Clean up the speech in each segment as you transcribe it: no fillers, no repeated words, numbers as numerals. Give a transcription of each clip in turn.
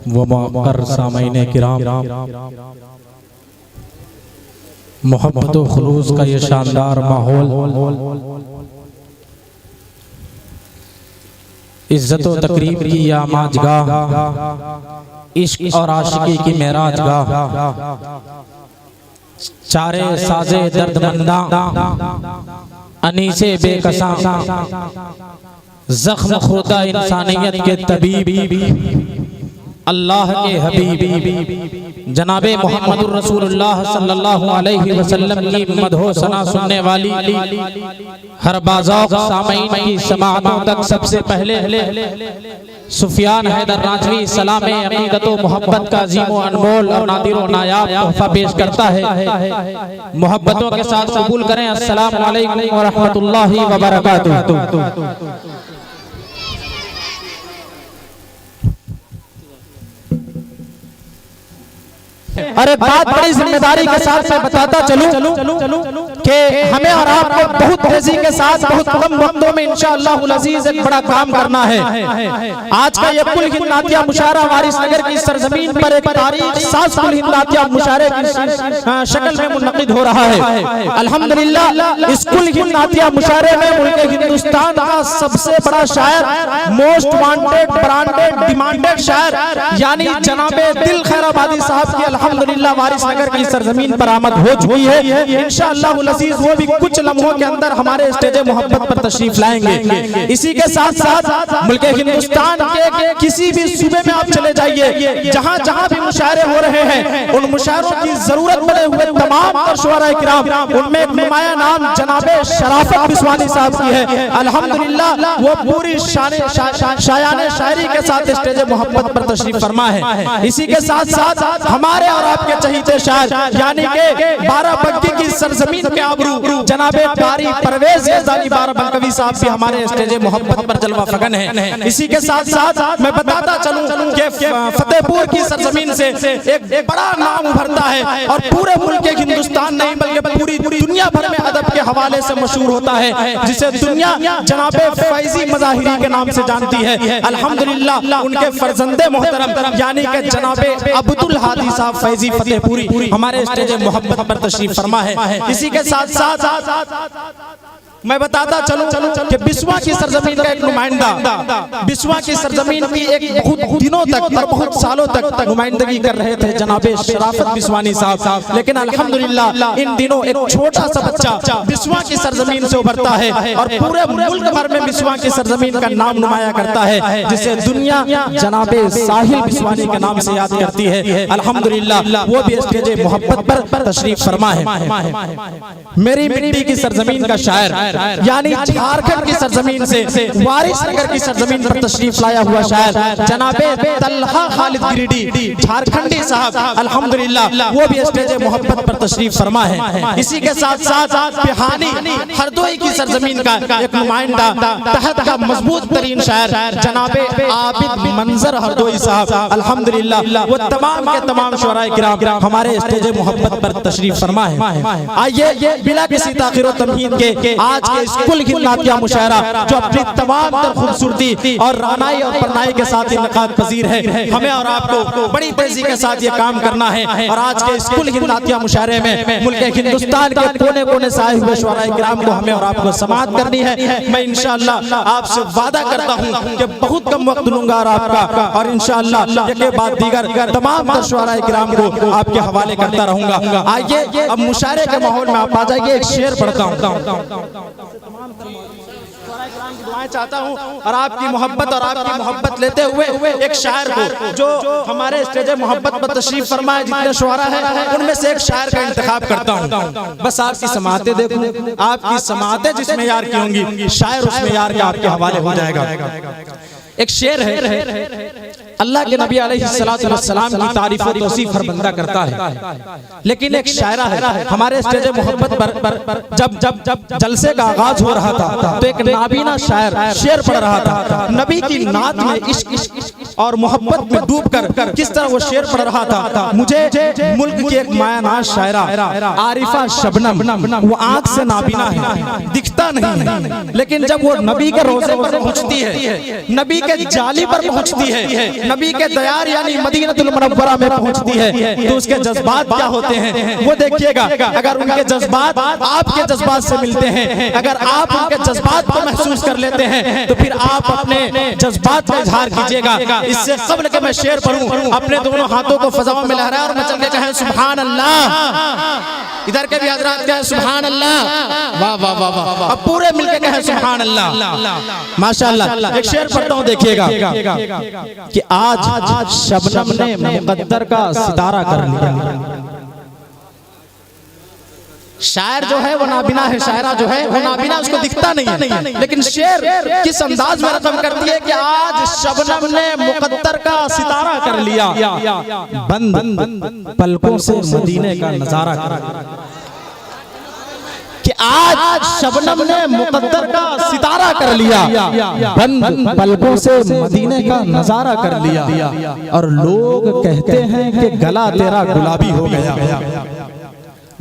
व मुअक्कर सामईन किराम, मोहब्बत व खुलूस का ये शानदार माहौल, इज्जत व तकरीम की या माजगाह, इश्क और आशिकी की मेराजगाह, चारे साजे दर्दमंदा, अनीसे बेकसा, जख्म खुदा इंसानियत के तबीब, अल्लाह के हबीब जनाबे मोहम्मदुर रसूलुल्लाह सल्लल्लाहु अलैहि वसल्लम की मदहो सना सुनने वाली हर बाज़ौक़ सामईन की समाअतों तक सबसे पहले सुफियान हैदर राजवी सलामे अक़ीदत व मोहब्बत का अज़ीम व अनमोल और नादिर व नायाब तोहफ़ा पेश करता है। मोहब्बतों के साथ कबूल करें। अस्सलामु अलैकुम व रहमतुल्लाहि व बरकातुहू। और एक बात बड़ी जिम्मेदारी के साथ मैं बताता चलूं कि हमें और आपको बहुत तेजी के साथ बहुत कम वक्तों में इंशाअल्लाहुल अज़ीज़ एक बड़ा काम करना है। आज का ये कुल हिंद नातिया मुशायरा वारिसनगर की सरजमीन पर एक तारीख साज कुल हिंद नातिया मुशायरे की शक्ल में मुनक़िद हो रहा है। अल्हम्दुलिल्लाह इस कुल हिंद नातिया मुशायरे में मुल्क हिंदुस्तान का सबसे बड़ा शायर, मोस्ट वांटेड, ब्रांडेड, डिमांडेड शायर यानी जनाबे दिल खैराबादी साहब की अल्हम्दुलिल्लाह वारिसनगर की सरजमीन पर आमद हो चुकी है। इंशाअल्लाहुल अज़ीज़ वो भी कुछ लम्हों के अंदर हमारे स्टेज मोहब्बत पर तशरीफ लाएंगे। इसी के साथ साथ मुल्क हिंदुस्तान के किसी भी सूबे में आप चले जाइए, जहाँ जहाँ भी मुशायरे हो रहे हैं, उन मुशायरों की जरूरत पड़े हुए तमाम शुअरा किराम, उनमें एक नुमाया नाम जनाबे शराफत बिस्वानी साहब की है। अल्हम्दुलिल्लाह वो पूरी शायाने शायरी के साथ स्टेज मोहब्बत पर तशरीफ फरमा है। इसी के साथ साथ हमारे और आपके चहीते शायर यानी के बाराबंकी की सरजमीन के आबरू जनाबे कारी परवेज ग़ज़ाली बाराबंकवी साहब भी हमारे स्टेज मोहब्बत पर जलवा फगन है। इसी के साथ साथ मैं बताता चलूं कि फतेहपुर की सरजमीन से एक बड़ा नाम उभरता है और पूरे मुल्क हिंदुस्तान नहीं बल्कि पूरी दुनिया भर में अदब के हवाले से मशहूर होता है, जिसे दुनिया जनाबे फैजी मज़ाहिरी के नाम से जानती है। अल्हम्दुलिल्लाह उनके फर्जंदे मोहतरम यानी कि जनाबे अब्दुल हादी साहब फैजी फतेहपुरी हमारे स्टेज मोहब्बत पर तशरीफ फरमा है। इसी के साथ साथ मैं बताता चलूं कि बिस्वा की सरजमीन का एक नुमाइंदा, बिस्वा की सरजमीन की एक बहुत दिनों तक और बहुत सालों तक नुमाइंदगी कर रहे थे जनाबे शराफत बिस्वानी साहब, लेकिन अल्हम्दुलिल्लाह इन दिनों एक छोटा सा बच्चा बिस्वा की सरजमीन से उभरता है और पूरे मुल्क भर में बिस्वा की सरजमीन का नाम नुमाया करता है, जिसे दुनिया जनाबे साहिल बिस्वानी के नाम से याद करती है। अल्हम्दुलिल्लाह वो भी स्टेज मोहब्बत पर तशरीफ फरमा है। मेरी मिट्टी की सरजमीन का शायर यानी झारखंड की सरजमीन से वारिसनगर की सरजमीन पर तशरीफ लाया हुआ शायर जनाबे तल्हा खालिद गिरिडी झारखंडी साहब अल्हम्दुलिल्लाह वो भी स्टेज मोहब्बत पर तशरीफ फरमा है। इसी के साथ साथ बिहानी हरदोई की सरजमीन का एक नुमाइंदा तहत का मजबूत तरीन शायर जनाबे आबिद मंजर हरदोई साहब अल्हम्दुलिल्लाह वो तमाम के तमाम शुअराए किराम हमारे स्टेज मोहब्बत पर तशरीफ फरमा है। आइए बिना किसी ताखीर व तमहीद के आज के स्कूल हिंद नातिया मुशायरा जो अपनी तमाम तर खूबसूरती और रानाई और परनाई के साथ इनकाद पजीर है, हमें और आपको बड़ी तेजी के साथ ये काम करना है। और आज के स्कूल हिंद नातिया मुशायरे में मुल्क हिंदुस्तान के कोने कोने से आए हुए शुअराए किराम को हमें और आपको समाअत करनी है। मैं इंशाअल्लाह आपसे वादा करता हूँ कि बहुत कम वक्त लूंगा और आपका, और इंशाअल्लाह एक बाद दीगर तमाम तर शुअराए किराम को आपके हवाले करता रहूंगा। आइए अब मुशायरे के माहौल में आप आ जाइए। एक शेर पढ़ता हूँ, दुआएं चाहता हूं और आपकी मोहब्बत लेते हुए एक शायर को जो हमारे स्टेज मोहब्बत पर तशरीफ फरमाए जितने शुअरा है उनमें से एक शायर का इंतखाब करता हूं। बस आपकी समाअतें देखूं, आपकी समाअतें जिसमें यार की होंगी शायर उसमें यार के आपके हवाले हो जाएगा। एक शेर है, अल्लाह के नबी अलैहिस्सलातु वस्सलाम की तारीफ और तौसीफ हर बंदा करता है, लेकिन एक शायरा है हमारे स्टेज मोहब्बत पर जब जलसे का आगाज हो रहा था तो एक नाबीना शायर शेर पढ़ रहा था। नबी की नात में इश्क और मोहब्बत में डूबकर किस तरह वो शेर पढ़ रहा था। मुझे मुल्क की एक मायानाज शायरा आरिफा शबनम, वो आंख से नाबीना है, दिखती दिखता नहीं, लेकिन जब वो नबी के रोज़े पर पहुंचती है, नबी के जाली पर पहुंचती है, नबी के दयार यानी मदीनतुल मुनव्वरा में पहुंचती है, तो उसके जज्बात क्या होते हैं वो देखिएगा। अगर उनके जज्बात आपके जज्बात से मिलते हैं, अगर आप उनके जज्बात को महसूस कर लेते हैं, तो फिर आप अपने जज्बात का इजहार कीजिएगा। इससे कबल के मैं शेर पढ़ूं, अपने दोनों हाथों को फजाओं में लहराएं और मचल के कहें सुभान अल्लाह। इधर के भी हजरात कहें सुभान अल्लाह। वाह वाह वाह वाह, अब पूरे मिलके कहें सुभान अल्लाह। माशाअल्लाह। एक शेर पढ़ता हूं, देखिएगा कि आज शबनम ने मुकद्दर का सितारा कर लिया। शायर जो है वो नाबिना है, शायरा जो है वो नाबिना, उसको दिखता नहीं है, लेकिन शेर किस अंदाज में रकम करती है कि आज शबनम ने मुकद्दर का सितारा कर लिया, बंद पलकों से मदीने का नजारा कर लिया। कि आज शबनम ने मुकद्दर का सितारा कर लिया, बंद पलकों से मदीने का नजारा कर लिया, और लोग कहते हैं कि गला तेरा गुलाबी हो गया।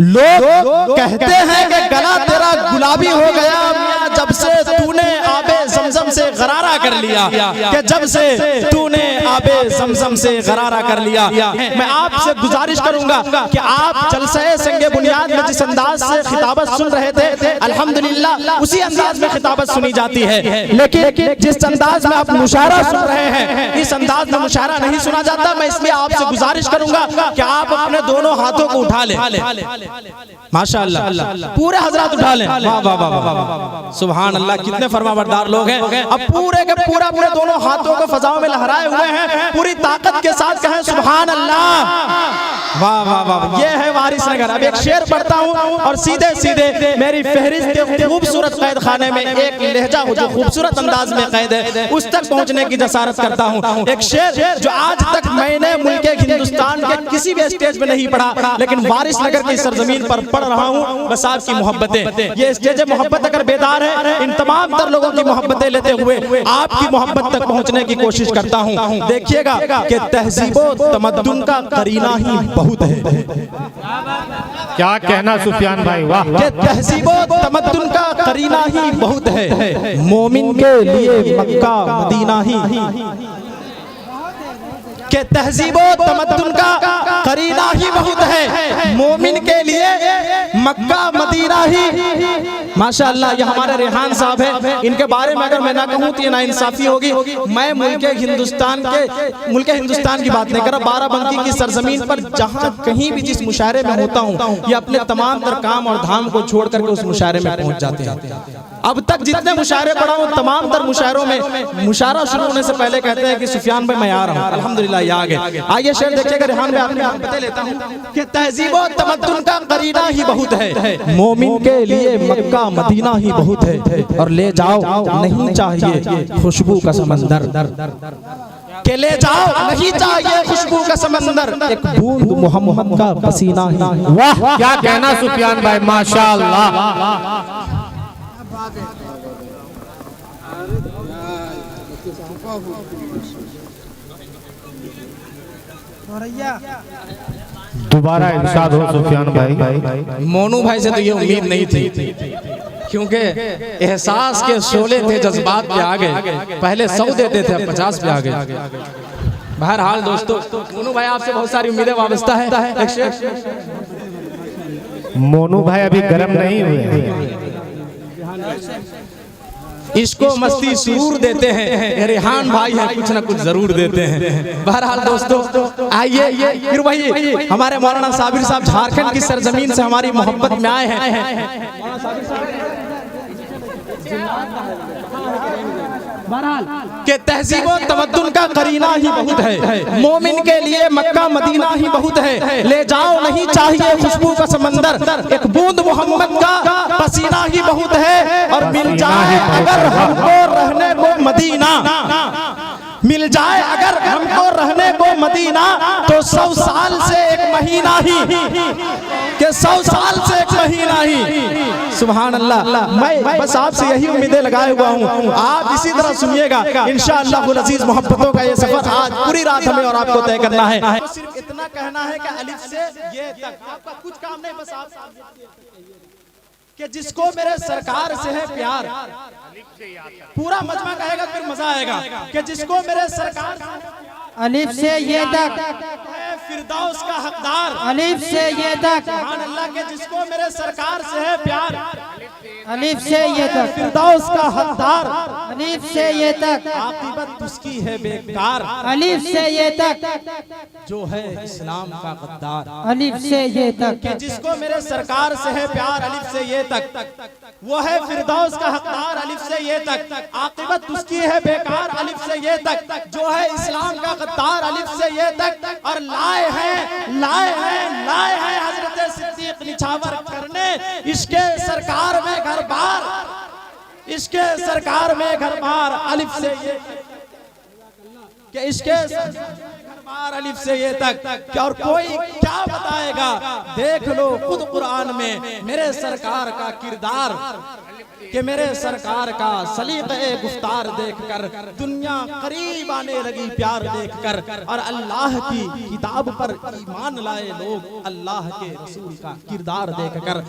लोग कहते हैं कि गला तेरा गुलाबी हो गया मियां, जब से तूने आबे ज़मज़म से गरारा कर लिया, कि जब से तूने आबे ज़मज़म से गरारा कर लिया। मैं आपसे गुजारिश करूंगा कि आप जलसे संगे बुनियाद में जिस अंदाज से खिताबत सुन रहे थे, अल्हम्दुलिल्लाह उसी अंदाज में खिताबत सुनी जाती है, लेकिन जिस अंदाज में आप मुशायरा सुन रहे हैं, इस अंदाज में मुशायरा नहीं सुना जाता। मैं इसलिए आपसे गुजारिश करूंगा कि आप अपने दोनों हाथों को उठा लें। माशाअल्लाह, पूरे हजरात उठा लें। वाह वाह वाह वाह, सुभान अल्लाह, कितने फरमाबरदार लोग हैं। अब पूरे के पूरा अपने दोनों हाथों को फजाओं में लहराए हुए हैं, पूरी ताकत के साथ कहें सुभान अल्लाह। वाह वाह वाह, ये है वारिस नगर। अब एक शेर पढ़ता हूँ और सीधे सीधे मेरी फहरिस्त के खूबसूरत कैद खाने में एक लहजा जो खूबसूरत अंदाज में कैद है, उस तक पहुँचने की जसारत करता हूँ। एक शेर जो आज तक मैंने मुल्क हिंदुस्तान के किसी भी स्टेज में नहीं पढ़ा, लेकिन वारिस नगर की सरजमीन पर पढ़ रहा हूँ। बस आपकी मोहब्बतें, ये स्टेज मोहब्बत अगर बेदार है, इन तमाम तर लोगों की मोहब्बतें लेते हुए आपकी मोहब्बत तक पहुँचने की कोशिश करता हूँ। देखिएगा कि तहजीबो तमद्दुन का करीना ही बहुत है। क्या कहना सुफियान भाई, वाह। कि तहजीबो तमद्दुन का करीना ही बहुत है, मोमिन के लिए मक्का मदीना ही। कि तहजीबो तमद्दुन का करीना ही बहुत है, मोमिन के लिए मक्का मदीना ही। माशाअल्लाह, ये हमारे रेहान साहब हैं, इनके बारे में अगर मैं ना कहूँ तो ये नाइंसाफी होगी। मैं मुल्क हिंदुस्तान की बात नहीं कर रहा, बाराबंकी की सरजमीन पर जहाँ कहीं भी जिस मुशायरे में होता हूँ, ये अपने तमाम तर काम और धाम को छोड़ करके उस मुशायरे में पहुँच जाते हैं। अब तक जितने मुशायरे पढ़ा हूँ, तमाम तर मुशायरों में मुशायरा शुरू होने से पहले कहते हैं कि सुफियान भाई मैं आ रहा हूँ। अल्हम्दुलिल्लाह ये आ गए। आइए शेर देखिएगा, रेहान भाई आपने बता लेता हूँ कि तहजीबो तमद्दुन का करीना ही बहुत है, मोमिन के लिए मक्का मदीना ही बहुत है, और ले जाओ नहीं चाहिए खुशबू का समंदर, के ले जाओ नहीं चाहिए खुशबू का समंदर, एक बूंद मोहम्मद का पसीना ही। वाह, क्या कहना सुफियान भाई, माशाअल्लाह। दोबारा इरशाद हो सुफियान भाई। मोनू भाई से तो ये उम्मीद नहीं थी, क्योंकि एहसास के शोले थे, जज्बात पे आ गए। पहले 100 देते थे, अब 50 पे आ गए। बहरहाल दोस्तों, मोनू भाई आपसे बहुत सारी उम्मीदें वाबस्ता है। मोनू भाई अभी गर्म नहीं हुए, इसको मस्ती सुरूर देते हैं, रेहान भाई है कुछ ना कुछ जरूर देते हैं। बहरहाल दोस्तों, आइए फिर वही हमारे मौलाना साबिर साहब झारखंड की सरजमीन से हमारी मोहब्बत में आए हैं। के तहजीबो तमद्दुन का करीना ही बहुत है, मोमिन के लिए मक्का मदीना ही बहुत है, ले जाओ नहीं चाहिए खुशबू का समंदर, एक बूंद मोहम्मद का पसीना ही बहुत है, और मिल जाए अगर हमको रहने को मदीना, मिल जाए अगर हमको रहने को मदीना, तो 100 साल से एक महीना ही, कि 100 साल से एक महीना ही। सुभान अल्लाह। मैं बस आपसे यही उम्मीदें लगाए हुआ हूँ, आप इसी तरह सुनिएगा। इंशाअल्लाह अज़ीज़ मोहब्बतों का ये सफर आज पूरी रात हमें और आपको तय करना है। सिर्फ इतना कहना है कि अलिफ से ये तक आपका कुछ काम नहीं, बस आप कि जिसको मेरे सरकार से है प्यार, पूरा मजमा कहेगा फिर मजा आएगा, कि जिसको मेरे सरकार से अलिफ से ये तक, है फिरदौस का हकदार, अलिफ से ये तक, सुभान अल्लाह, के जिसको मेरे सरकार से है प्यार, अलिफ से ये तक, फिरदौस का हकदार, अलिफ से ये तक, आकिबत उसकी है बेकार, अलिफ से ये तक, जो है इस्लाम का गद्दार। अलिफ से ये तक, कि जिसको मेरे सरकार से है प्यार, अलिफ से ये तक, वो है फिरदौस का हकदार, अलिफ से ये तक, आकिबत उसकी है बेकार, अलिफ से ये तक, जो है इस्लाम का गद्दार, अलिफ से ये तक। और लाए हैं हजरत सिद्दीक निछावर करने इसके सरकार में घर बार, इसके सरकार में घर बार, अलिफ से ये कि इसके बार, अलिफ से ये तक। क्या और कोई क्या बताएगा, देख लो खुद कुरान में मेरे सरकार का किरदार, कि मेरे सरकार का सलीक़े गुफ्तार देखकर दुनिया करीब आने लगी प्यार देखकर, और अल्लाह की किताब पर ईमान लाए लोग अल्लाह के रसूल का किरदार देखकर।